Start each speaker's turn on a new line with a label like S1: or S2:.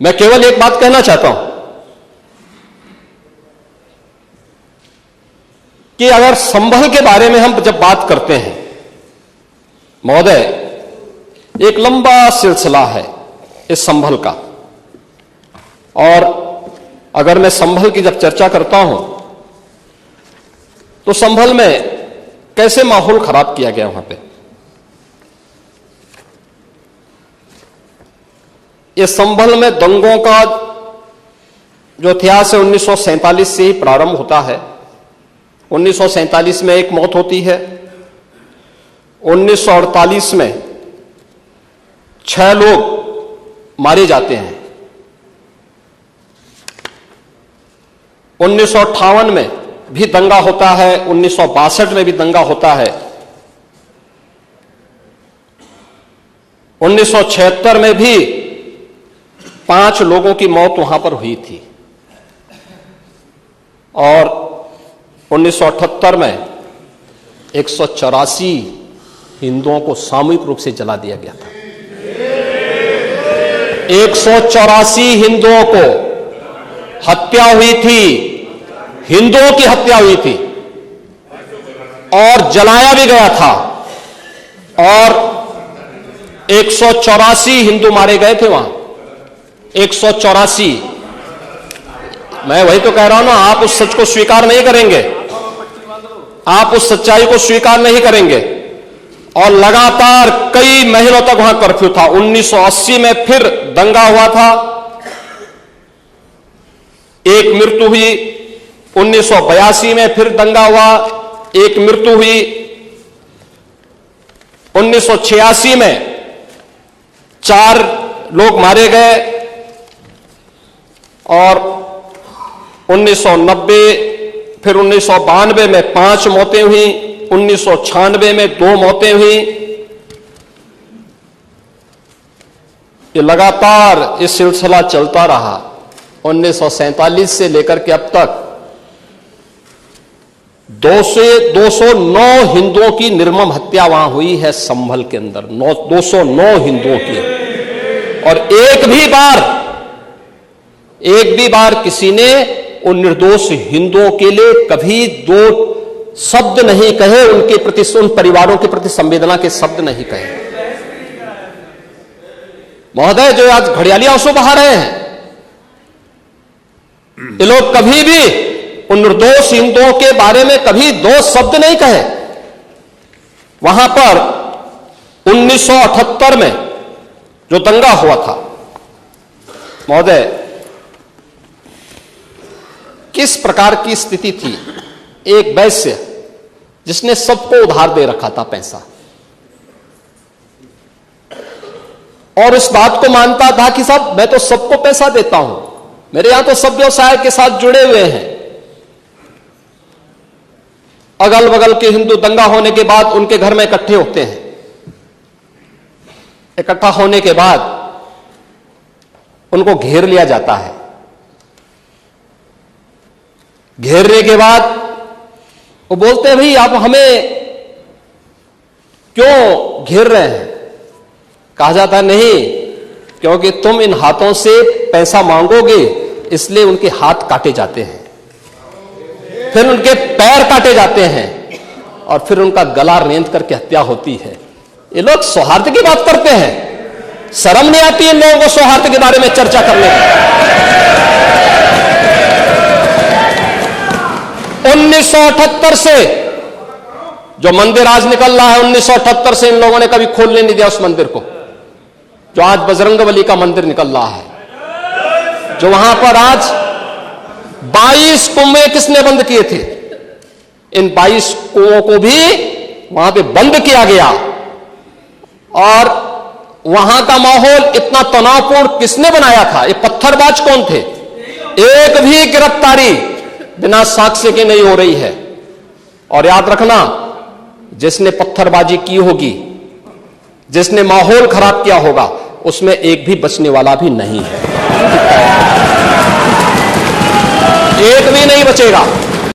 S1: मैं केवल एक बात कहना चाहता हूं कि अगर संभल के बारे में हम जब बात करते हैं महोदय, एक लंबा सिलसिला है इस संभल का, और अगर मैं संभल की जब चर्चा करता हूं तो संभल में कैसे माहौल खराब किया गया वहां पे। ये संभल में दंगों का जो इतिहास है 1947 से ही प्रारंभ होता है। 1947 में एक मौत होती है, 1948 में 6 लोग मारे जाते हैं, 1958 में भी दंगा होता है, 1962 में भी दंगा होता है, 1976 में भी 5 लोगों की मौत वहां पर हुई थी, और 1978 में 184 हिंदुओं को सामूहिक रूप से जला दिया गया था। 184 हिंदुओं को हत्या हुई थी, हिंदुओं की हत्या हुई थी और जलाया भी गया था, और 184 हिंदू मारे गए थे वहां। 184। मैं वही तो कह रहा हूं ना, आप उस सच को स्वीकार नहीं करेंगे, आप उस सच्चाई को स्वीकार नहीं करेंगे, और लगातार कई महीनों तक वहां कर्फ्यू था। 1980 में फिर दंगा हुआ था, एक मृत्यु हुई। 1982 में फिर दंगा हुआ, एक मृत्यु हुई। 1986 में 4 लोग मारे गए, और 1990 फिर 1992 में 5 मौतें हुई, 1996 में 2 मौतें हुई। ये लगातार इस सिलसिला चलता रहा 1947 से लेकर के अब तक। 209 हिंदुओं की निर्मम हत्या वहां हुई है संभल के अंदर, 209 हिंदुओं की, और एक भी बार किसी ने उन निर्दोष हिंदुओं के लिए कभी 2 शब्द नहीं कहे, उनके प्रति, उन परिवारों के प्रति संवेदना के शब्द नहीं कहे। महोदय, जो आज घड़ियाली आंसू बहा रहे हैं, ये लोग कभी भी उन निर्दोष हिंदुओं के बारे में कभी 2 शब्द नहीं कहे। वहां पर 1978 में जो दंगा हुआ था महोदय, किस प्रकार की स्थिति थी। एक वैश्य जिसने सबको उधार दे रखा था पैसा, और इस बात को मानता था कि साहब मैं तो सबको पैसा देता हूं, मेरे यहां तो सब व्यवसाय के साथ जुड़े हुए हैं। अगल बगल के हिंदू दंगा होने के बाद उनके घर में इकट्ठे होते हैं। इकट्ठा होने के बाद उनको घेर लिया जाता है। घेरने के बाद वो बोलते हैं, भाई आप हमें क्यों घेर रहे हैं। कहा जाता है, नहीं, क्योंकि तुम इन हाथों से पैसा मांगोगे, इसलिए उनके हाथ काटे जाते हैं, फिर उनके पैर काटे जाते हैं, और फिर उनका गला रेंद करके हत्या होती है। ये लोग सौहार्द की बात करते हैं, शर्म नहीं आती इन लोगों को सौहार्द के बारे में चर्चा करने की। 1978 से जो मंदिर आज निकल रहा है, 1978 से इन लोगों ने कभी खोलने नहीं दिया उस मंदिर को, जो आज बजरंगबली का मंदिर निकल रहा है। जो वहां पर आज 22 कुएं किसने बंद किए थे, इन 22 कुओं को भी वहां पे बंद किया गया, और वहां का माहौल इतना तनावपूर्ण किसने बनाया था। ये पत्थरबाज कौन थे। एक भी गिरफ्तारी बिना साक्ष्य के नहीं हो रही है। और याद रखना, जिसने पत्थरबाजी की होगी, जिसने माहौल खराब किया होगा, उसमें एक भी बचने वाला भी नहीं है, एक भी नहीं बचेगा।